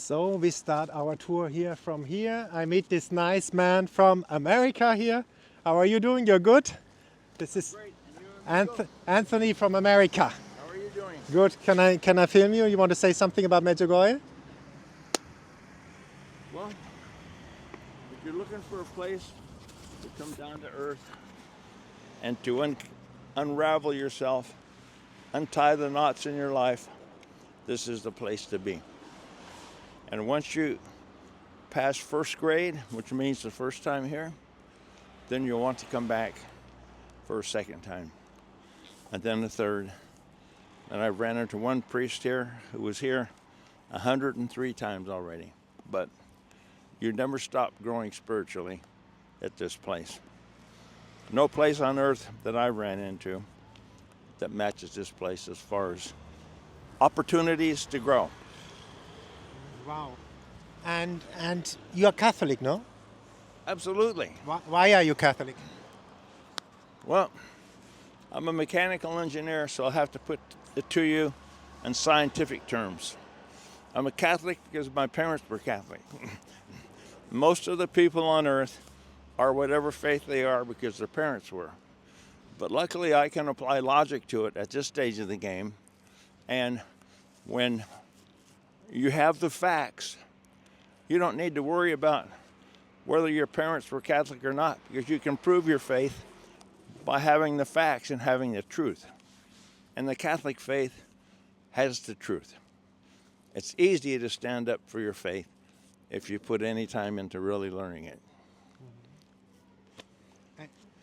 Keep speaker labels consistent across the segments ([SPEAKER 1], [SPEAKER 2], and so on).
[SPEAKER 1] So we start our tour here from here. I meet this nice man from America here. How are you doing? You're good? This is
[SPEAKER 2] Great. And you,
[SPEAKER 1] Anthony from America.
[SPEAKER 2] how are you doing?
[SPEAKER 1] Good. Can I film you? You want to say something about Medjugorje?
[SPEAKER 2] Well, if you're looking for a place to come down to earth and to unravel yourself, untie the knots in your life, this is the place to be. And once you pass first grade, which means the first time here, then you'll want to come back for a second time, and then a third. And I ran into one priest here who was here 103 times already. But you never stop growing spiritually at this place. No place on earth that I ran into that matches this place as far as opportunities to grow.
[SPEAKER 1] Wow. And you're Catholic, no?
[SPEAKER 2] Absolutely.
[SPEAKER 1] Why are you Catholic?
[SPEAKER 2] Well, I'm a mechanical engineer, so I'll have to put it to you in scientific terms. I'm a Catholic because my parents were Catholic. Most of the people on earth are whatever faith they are because their parents were. But luckily I can apply logic to it at this stage of the game. And when you have the facts, you don't need to worry about whether your parents were Catholic or not, because you can prove your faith by having the facts and having the truth. And the Catholic faith has the truth. It's easy to stand up for your faith if you put any time into really learning it.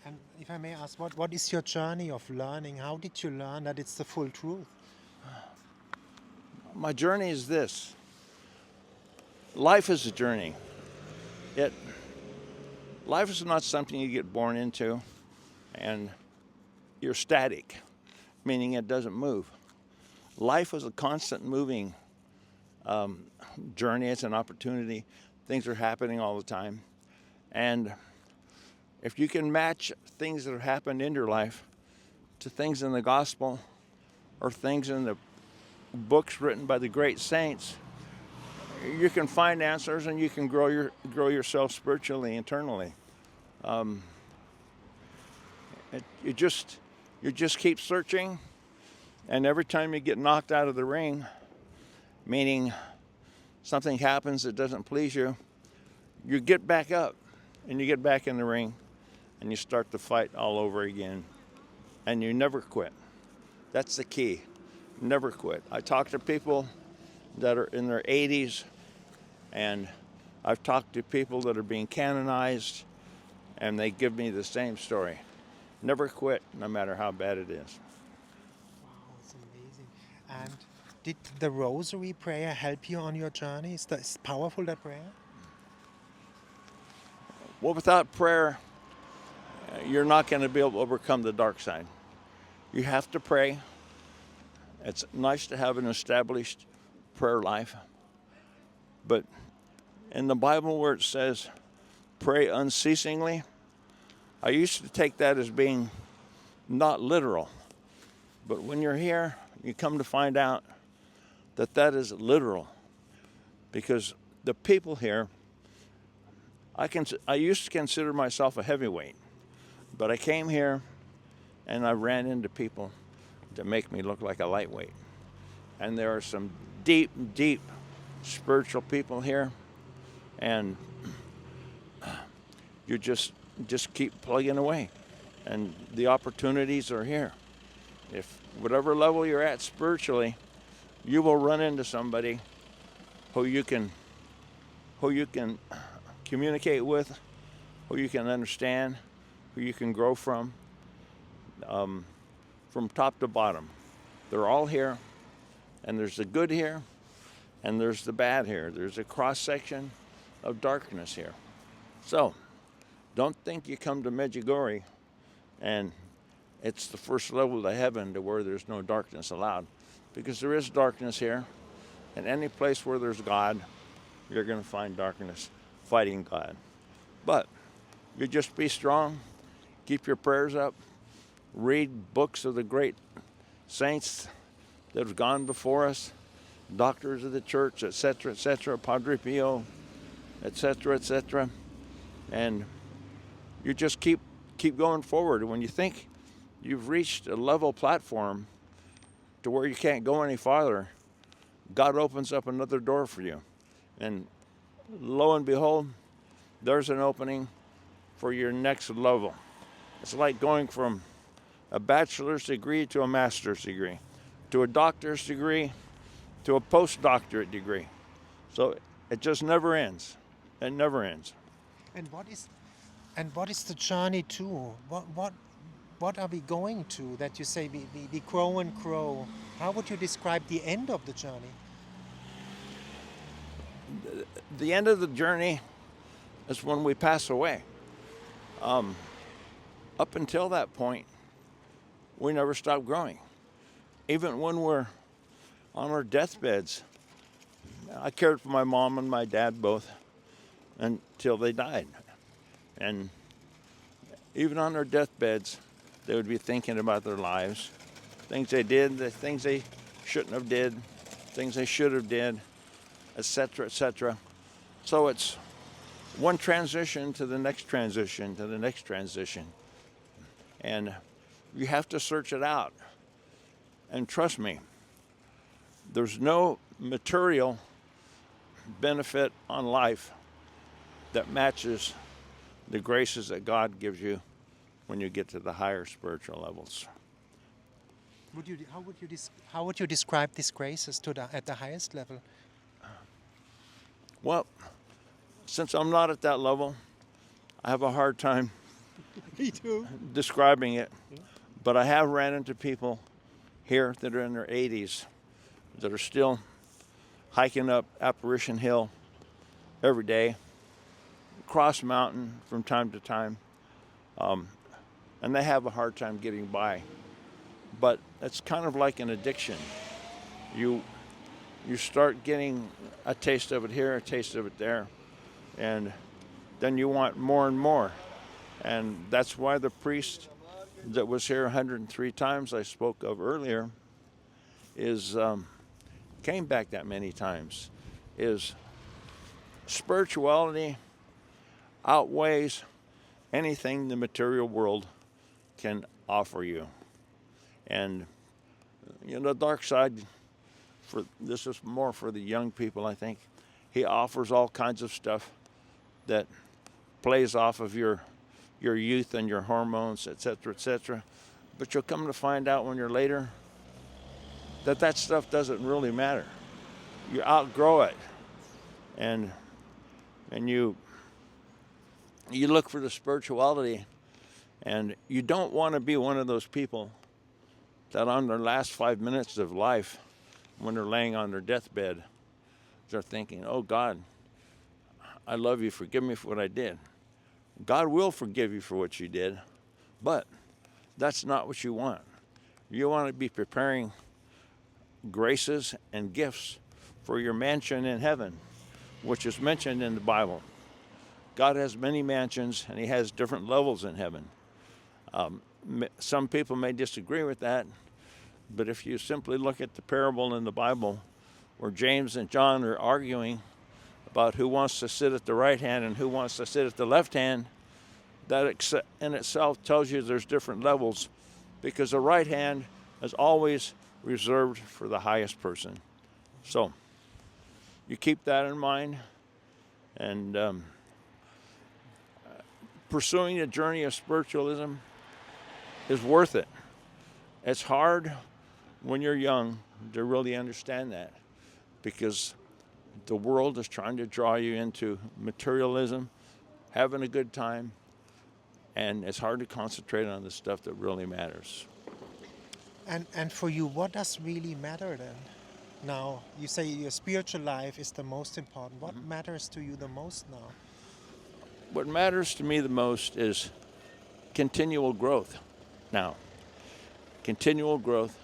[SPEAKER 1] And if I may ask, what is your journey of learning? How did you learn that it's the full truth?
[SPEAKER 2] My journey is this. Life is a journey. Life is not something you get born into and you're static, meaning it doesn't move. Life is a constant moving journey. It's an opportunity. Things are happening all the time. And if you can match things that have happened in your life to things in the gospel or things in the books written by the great saints, you can find answers and you can grow yourself spiritually, internally. You just keep searching, and every time you get knocked out of the ring, meaning something happens that doesn't please you, you get back up and you get back in the ring and you start the fight all over again, and you never quit. That's the key. Never quit. I talk to people that are in their 80s, and I've talked to people that are being canonized, and they give me the same story. Never quit, no matter how bad it is.
[SPEAKER 1] Wow, it's amazing. And did the rosary prayer help you on your journey? Is that powerful, that prayer?
[SPEAKER 2] Well, without prayer, you're not going to be able to overcome the dark side. You have to pray. It's nice to have an established prayer life. But in the Bible where it says, pray unceasingly, I used to take that as being not literal. But when you're here, you come to find out that that is literal. Because the people here, I used to consider myself a heavyweight. But I came here and I ran into people that make me look like a lightweight. And there are some deep, deep spiritual people here, and you just keep plugging away, and the opportunities are here. If whatever level you're at spiritually, you will run into somebody who you can communicate with, who you can understand, who you can grow from top to bottom. They're all here, and there's the good here, and there's the bad here. There's a cross-section of darkness here. So, don't think you come to Medjugorje and it's the first level to heaven to where there's no darkness allowed. Because there is darkness here, and any place where there's God, you're going to find darkness fighting God. But you just be strong, keep your prayers up, read books of the great saints that have gone before us, doctors of the church, etc., Padre Pio, etc. And you just keep going forward. When you think you've reached a level platform to where you can't go any farther, God opens up another door for you. And lo and behold, there's an opening for your next level. It's like going from a bachelor's degree to a master's degree, to a doctor's degree, to a postdoctorate degree. So it just never ends. It never ends.
[SPEAKER 1] And what is the journey to? What are we going to that you say we grow and grow? How would you describe the end of the journey?
[SPEAKER 2] The end of the journey is when we pass away. Up until that point, we never stop growing. Even when we're on our deathbeds. I cared for my mom and my dad both until they died. And even on their deathbeds, they would be thinking about their lives, things they did, the things they shouldn't have did, things they should have did, etc. So it's one transition to the next transition to the next transition. And you have to search it out. And trust me, there's no material benefit on life that matches the graces that God gives you when you get to the higher spiritual levels.
[SPEAKER 1] How would you describe these graces at the highest level?
[SPEAKER 2] Well, since I'm not at that level, I have a hard time
[SPEAKER 1] Me too.
[SPEAKER 2] describing it. But I have ran into people here that are in their 80s that are still hiking up Apparition Hill every day, cross mountain from time to time, and they have a hard time getting by. But it's kind of like an addiction. You start getting a taste of it here, a taste of it there, and then you want more and more. And that's why the priest that was here 103 times I spoke of earlier came back that many times, is spirituality outweighs anything the material world can offer you. And the dark side, this is more for the young people, I think. He offers all kinds of stuff that plays off of your youth and your hormones, etc. But you'll come to find out when you're later that stuff doesn't really matter. You outgrow it, and you look for the spirituality, and you don't want to be one of those people that on their last 5 minutes of life, when they're laying on their deathbed, they're thinking, "Oh God, I love you, forgive me for what I did." God will forgive you for what you did, but that's not what you want. You want to be preparing graces and gifts for your mansion in heaven, which is mentioned in the Bible. God has many mansions, and he has different levels in heaven. Some people may disagree with that, but if you simply look at the parable in the Bible where James and John are arguing about who wants to sit at the right hand and who wants to sit at the left hand, that in itself tells you there's different levels, because the right hand is always reserved for the highest person. So you keep that in mind, and pursuing the journey of spiritualism is worth it. It's hard when you're young to really understand that, because the world is trying to draw you into materialism, having a good time, and it's hard to concentrate on the stuff that really matters.
[SPEAKER 1] And for you, what does really matter then? Now, you say your spiritual life is the most important. What matters to you the most now?
[SPEAKER 2] What matters to me the most is continual growth now. Continual growth.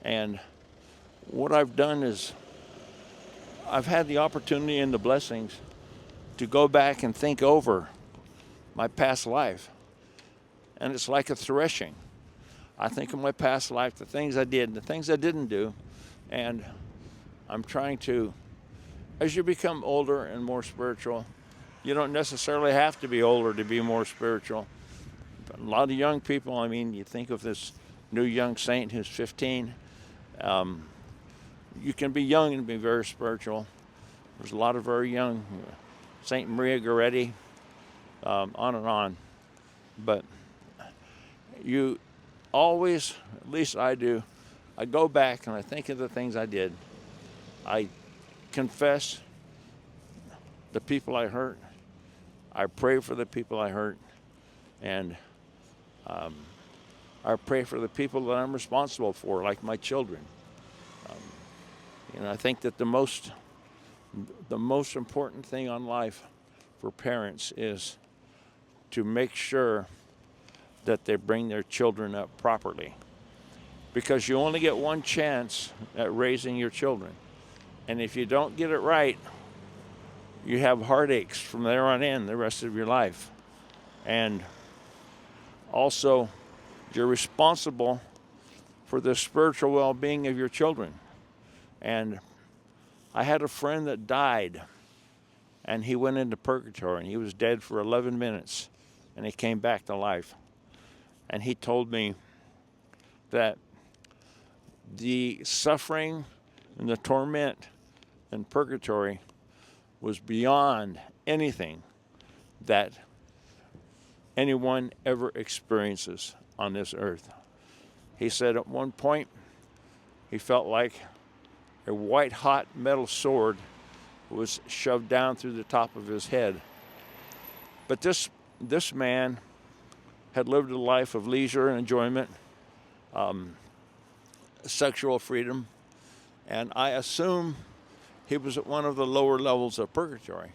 [SPEAKER 2] And what I've done is I've had the opportunity and the blessings to go back and think over my past life. And it's like a threshing. I think of my past life, the things I did, the things I didn't do. And I'm trying to, as you become older and more spiritual, you don't necessarily have to be older to be more spiritual. But a lot of young people, I mean, you think of this new young saint who's 15. You can be young and be very spiritual. There's a lot of very young, Saint Maria Goretti, on and on. But you always, at least I do, I go back and I think of the things I did. I confess the people I hurt. I pray for the people I hurt. And I pray for the people that I'm responsible for, like my children. I think that the most important thing on life for parents is to make sure that they bring their children up properly. Because you only get one chance at raising your children. And if you don't get it right, you have heartaches from there on in the rest of your life. And also, you're responsible for the spiritual well-being of your children. And I had a friend that died, and he went into purgatory, and he was dead for 11 minutes, and he came back to life. And he told me that the suffering and the torment in purgatory was beyond anything that anyone ever experiences on this earth. He said at one point he felt like a white hot metal sword was shoved down through the top of his head. But this man had lived a life of leisure and enjoyment, sexual freedom, and I assume he was at one of the lower levels of purgatory.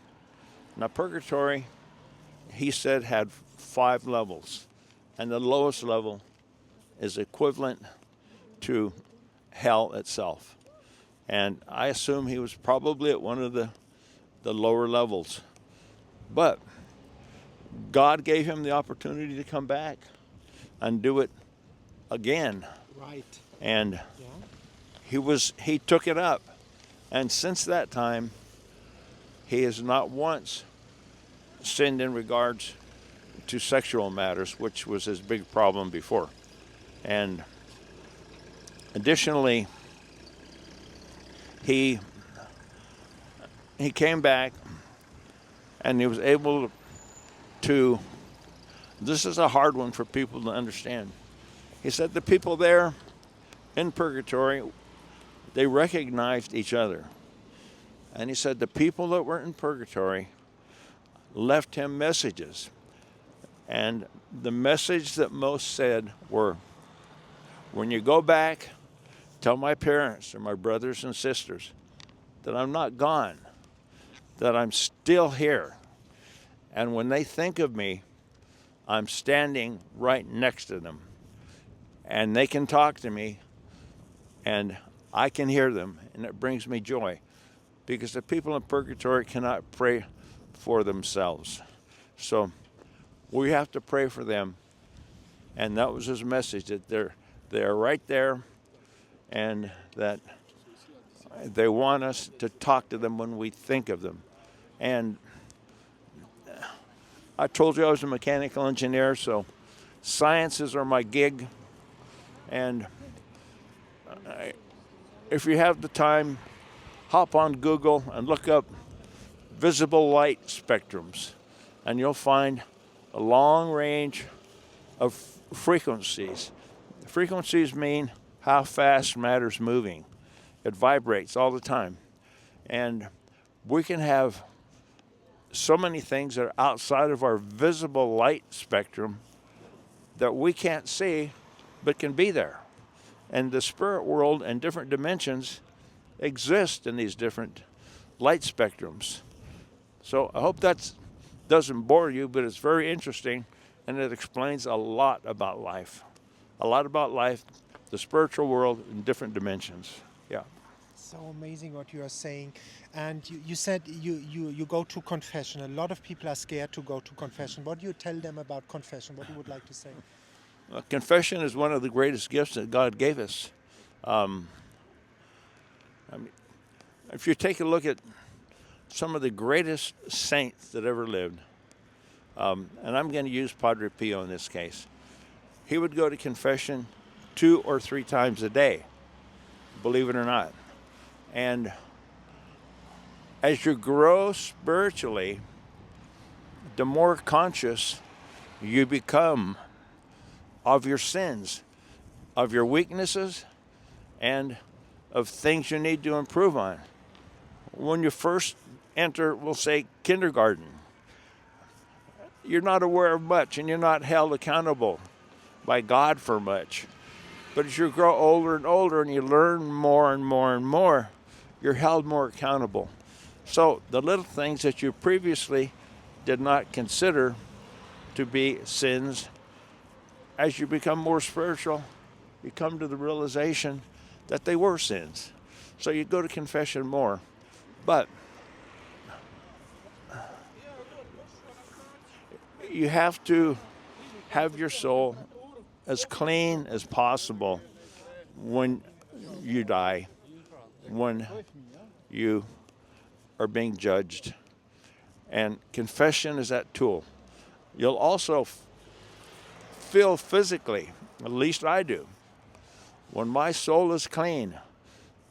[SPEAKER 2] Now, purgatory, he said, had 5 levels, and the lowest level is equivalent to hell itself. And I assume he was probably at one of the lower levels. But God gave him the opportunity to come back and do it again.
[SPEAKER 1] Right.
[SPEAKER 2] And he took it up. And since that time, he has not once sinned in regards to sexual matters, which was his big problem before. And additionally, he came back and he was able to, this is a hard one for people to understand. He said the people there in purgatory, they recognized each other. And he said the people that were in purgatory left him messages. And the message that most said were, when you go back, tell my parents or my brothers and sisters that I'm not gone, that I'm still here. And when they think of me, I'm standing right next to them. And they can talk to me, and I can hear them, and it brings me joy. Because the people in purgatory cannot pray for themselves. So we have to pray for them. And that was his message, that they're right there, and that they want us to talk to them when we think of them. And I told you I was a mechanical engineer, so sciences are my gig. And if you have the time, hop on Google and look up visible light spectrums, and you'll find a long range of frequencies. Frequencies mean how fast matter's moving. It vibrates all the time. And we can have so many things that are outside of our visible light spectrum that we can't see but can be there. And the spirit world and different dimensions exist in these different light spectrums. So I hope that doesn't bore you, but it's very interesting, and it explains a lot about life. A lot about life, the spiritual world in different dimensions. Yeah.
[SPEAKER 1] So amazing what you are saying. And you said you go to confession. A lot of people are scared to go to confession. What do you tell them about confession? What you would like to say?
[SPEAKER 2] Confession is one of the greatest gifts that God gave us. If you take a look at some of the greatest saints that ever lived, and I'm going to use Padre Pio in this case, he would go to confession 2 or 3 times a day, believe it or not. And as you grow spiritually, the more conscious you become of your sins, of your weaknesses, and of things you need to improve on. When you first enter, we'll say, kindergarten, you're not aware of much and you're not held accountable by God for much. But as you grow older and older and you learn more and more and more, you're held more accountable. So the little things that you previously did not consider to be sins, as you become more spiritual, you come to the realization that they were sins. So you go to confession more. But you have to have your soul as clean as possible when you die, when you are being judged. And confession is that tool. You'll also feel physically, at least I do, when my soul is clean,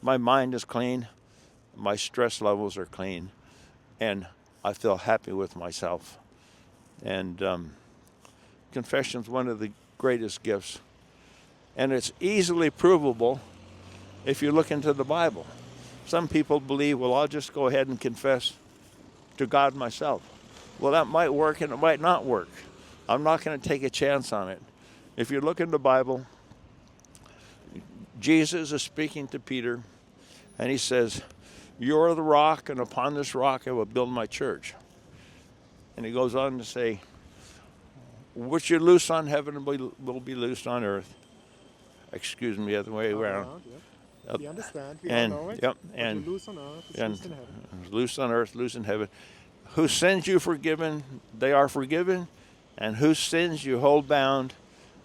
[SPEAKER 2] my mind is clean, my stress levels are clean, and I feel happy with myself. And confession is one of the greatest gifts. And it's easily provable if you look into the Bible. Some people believe, well, I'll just go ahead and confess to God myself. Well, that might work and it might not work. I'm not going to take a chance on it. If you look in the Bible, Jesus is speaking to Peter, and he says, "You're the rock, and upon this rock I will build my church." And he goes on to say, "What you loose on heaven will be loosed on earth." Excuse me, the other way around.
[SPEAKER 1] Yep. We understand. We
[SPEAKER 2] And
[SPEAKER 1] all know it.
[SPEAKER 2] yep,
[SPEAKER 1] What
[SPEAKER 2] and
[SPEAKER 1] you loose on earth is
[SPEAKER 2] and
[SPEAKER 1] loosed in heaven.
[SPEAKER 2] loose on earth, loose in heaven. Whose sins you forgiven, they are forgiven, and whose sins you hold bound,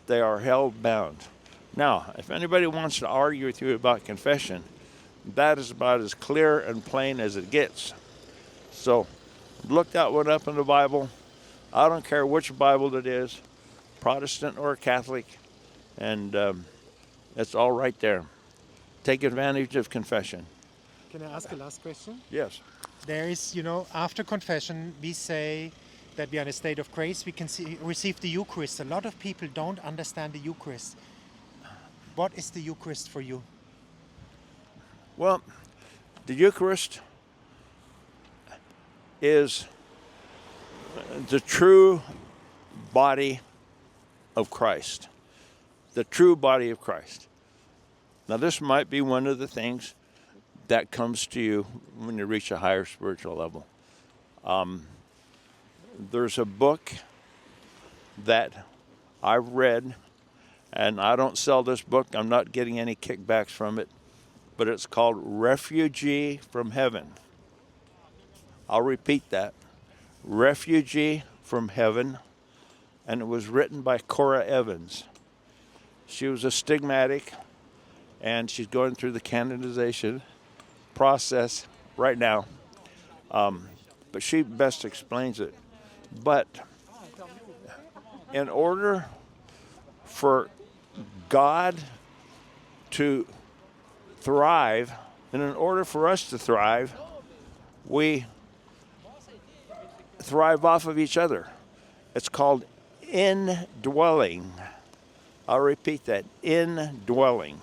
[SPEAKER 2] they are held bound. Now, if anybody wants to argue with you about confession, that is about as clear and plain as it gets. So, look that one up in the Bible. I don't care which Bible it is, Protestant or Catholic, and it's all right there. Take advantage of confession.
[SPEAKER 1] Can I ask a last question?
[SPEAKER 2] Yes.
[SPEAKER 1] There is, after confession, we say that we are in a state of grace. We can receive the Eucharist. A lot of people don't understand the Eucharist. What is the Eucharist for you?
[SPEAKER 2] Well, the Eucharist is the true body of Christ. The true body of Christ. Now, this might be one of the things that comes to you when you reach a higher spiritual level. There's a book that I've read, and I don't sell this book. I'm not getting any kickbacks from it, but it's called Refugee from Heaven. I'll repeat that. Refugee from Heaven, and it was written by Cora Evans. She was a stigmatic, and she's going through the canonization process right now. But she best explains it. But in order for God to thrive, and in order for us to thrive, we thrive off of each other. It's called indwelling. I'll repeat that, indwelling.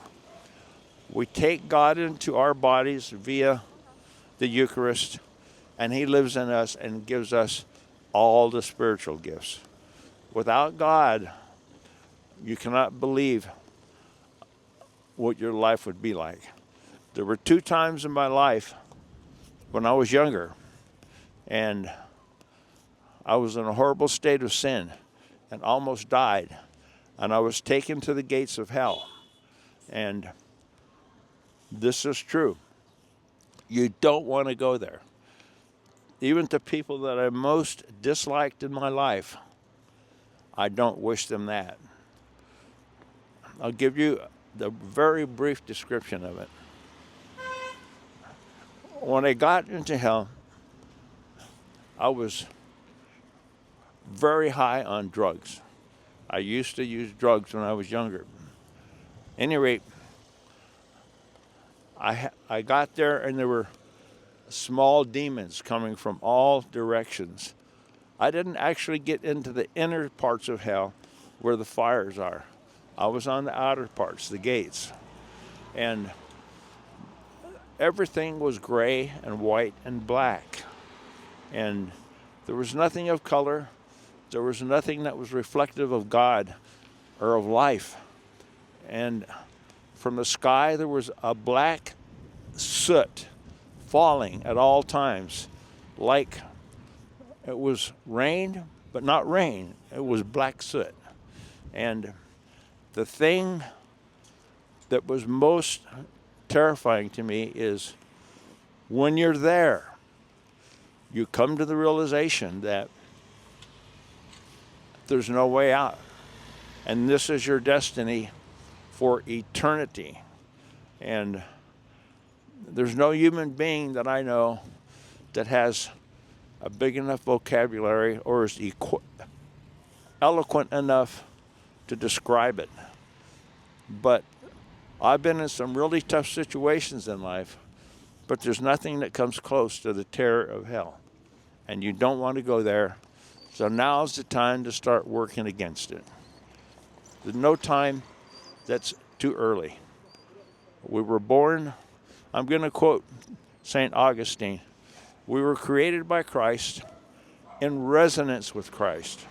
[SPEAKER 2] We take God into our bodies via the Eucharist, and He lives in us and gives us all the spiritual gifts. Without God, you cannot believe what your life would be like. There were 2 times in my life when I was younger, and I was in a horrible state of sin and almost died, and I was taken to the gates of hell. And this is true. You don't want to go there. Even to people that I most disliked in my life, I don't wish them that. I'll give you the very brief description of it. When I got into hell, I was very high on drugs. I used to use drugs when I was younger. At any rate, I got there and there were small demons coming from all directions. I didn't actually get into the inner parts of hell where the fires are. I was on the outer parts, the gates. And everything was gray and white and black. And there was nothing of color. There was nothing that was reflective of God or of life. And from the sky, there was a black soot falling at all times, like it was rain, but not rain. It was black soot. And the thing that was most terrifying to me is when you're there, you come to the realization that there's no way out. And this is your destiny for eternity. And there's no human being that I know that has a big enough vocabulary or is eloquent enough to describe it. But I've been in some really tough situations in life, but there's nothing that comes close to the terror of hell. And you don't want to go there. So now's the time to start working against it. There's no time that's too early. We were born, I'm going to quote St. Augustine, we were created by Christ in resonance with Christ.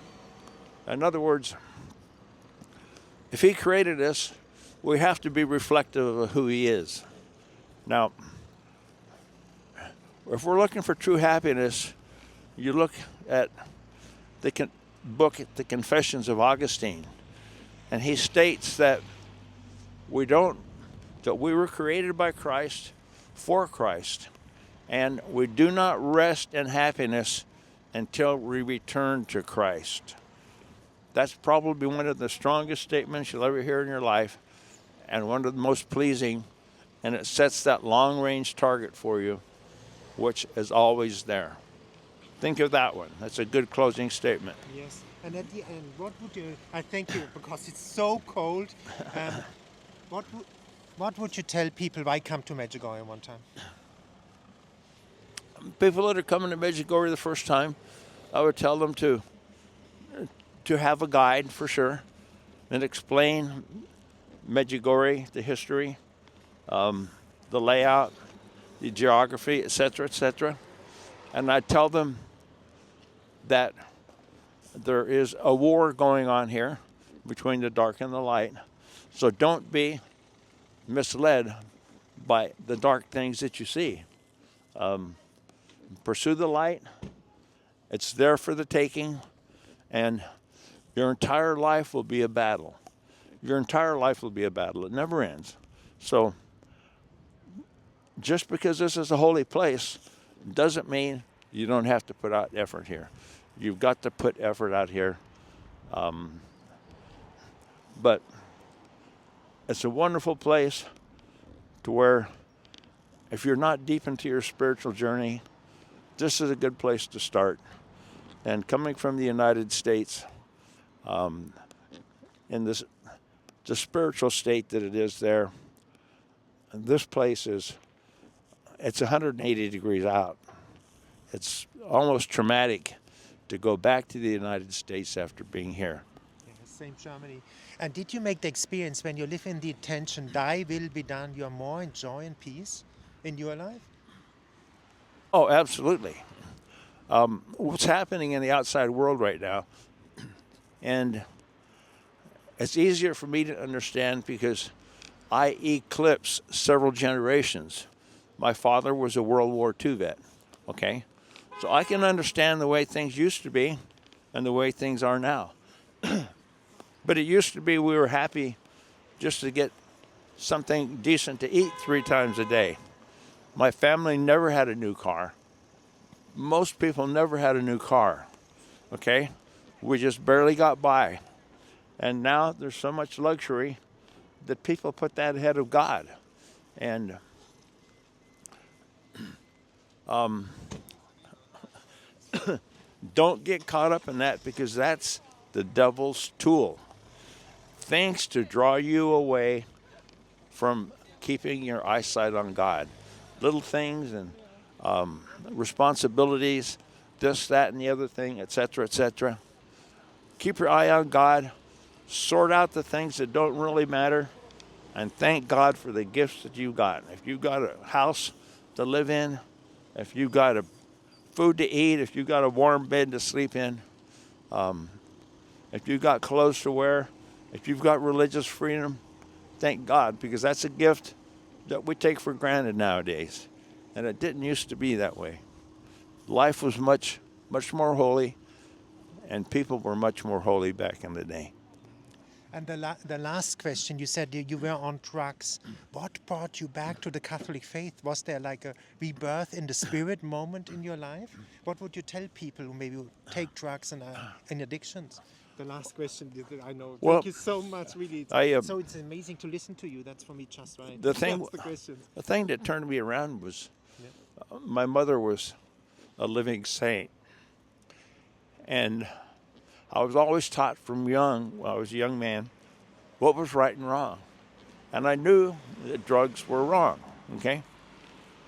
[SPEAKER 2] In other words, if he created us, we have to be reflective of who he is. Now, if we're looking for true happiness, you look at the book, The Confessions of Augustine, and he states that we were created by Christ for Christ, and we do not rest in happiness until we return to Christ. That's probably one of the strongest statements you'll ever hear in your life, and one of the most pleasing, and it sets that long-range target for you, which is always there. Think of that one. That's a good closing statement.
[SPEAKER 1] Yes. And at the end, what would you? I thank you because it's so cold. What would you tell people why come to Medjugorje one time?
[SPEAKER 2] People that are coming to Medjugorje the first time, I would tell them to have a guide for sure, and explain Medjugorje, the history, the layout, the geography, etc., etc. And I tell them that there is a war going on here between the dark and the light. So don't be misled by the dark things that you see. Pursue the light. It's there for the taking, and your entire life will be a battle. Your entire life will be a battle. It never ends. So just because this is a holy place doesn't mean you don't have to put out effort here. You've got to put effort out here. But it's a wonderful place to where if you're not deep into your spiritual journey, this is a good place to start. And coming from the United States, in the spiritual state that it is there, this place it's 180 degrees out. It's almost traumatic to go back to the United States after being here.
[SPEAKER 1] Yeah, same Germany. And did you make the experience when you live in the intention, thy will be done, you're more in joy and peace in your life?
[SPEAKER 2] Oh, absolutely. What's happening in the outside world right now, and it's easier for me to understand because I eclipse several generations. My father was a World War II vet, okay? So I can understand the way things used to be and the way things are now. But it used to be we were happy just to get something decent to eat 3 times a day. My family never had a new car. Most people never had a new car, okay? We just barely got by. And now there's so much luxury that people put that ahead of God. And Don't get caught up in that, because that's the devil's tool. Things to draw you away from keeping your eyesight on God. Little things and responsibilities, this, that, and the other thing, etc., etc. Keep your eye on God. Sort out the things that don't really matter, and thank God for the gifts that you got. If you got a house to live in, if you got a food to eat, if you got a warm bed to sleep in, if you got clothes to wear, if you've got religious freedom, thank God, because that's a gift that we take for granted nowadays, and it didn't used to be that way. Life was much, much more holy, and people were much more holy back in the day.
[SPEAKER 1] And the last question, you said you were on drugs. What brought you back to the Catholic faith? Was there like a rebirth in the spirit moment in your life? What would you tell people who maybe take drugs and are in addictions? The last question, I know.
[SPEAKER 2] Well,
[SPEAKER 1] thank you so much, really. So it's amazing to listen to you. That's for me just right.
[SPEAKER 2] The thing,
[SPEAKER 1] That's the question.
[SPEAKER 2] the thing that turned me around was my mother was a living saint. And I was always taught from young, when I was a young man, what was right and wrong. And I knew that drugs were wrong, okay?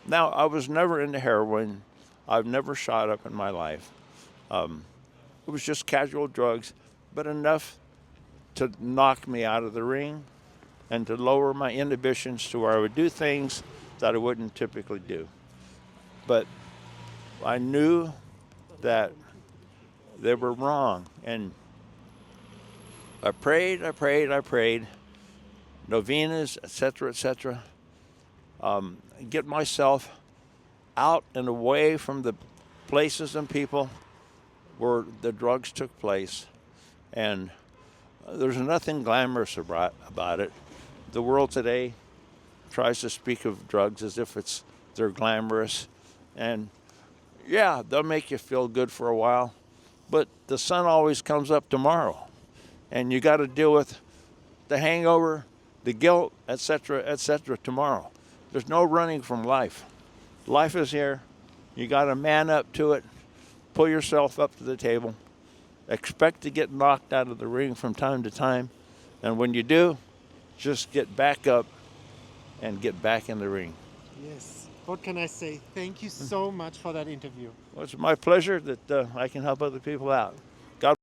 [SPEAKER 2] Now, I was never into heroin. I've never shot up in my life. It was just casual drugs, but enough to knock me out of the ring and to lower my inhibitions to where I would do things that I wouldn't typically do. But I knew that they were wrong. And I prayed, novenas, etc., etc. Get myself out and away from the places and people where the drugs took place. And there's nothing glamorous about it. The world today tries to speak of drugs as if they're glamorous. And yeah, they'll make you feel good for a while, but the sun always comes up tomorrow, and you got to deal with the hangover, the guilt, etc., tomorrow. There's no running from life. Life is here. You got to man up to it, pull yourself up to the table, expect to get knocked out of the ring from time to time, and when you do, just get back up and get back in the ring.
[SPEAKER 1] Yes. What can I say? Thank you so much for that interview.
[SPEAKER 2] Well, it's my pleasure that I can help other people out.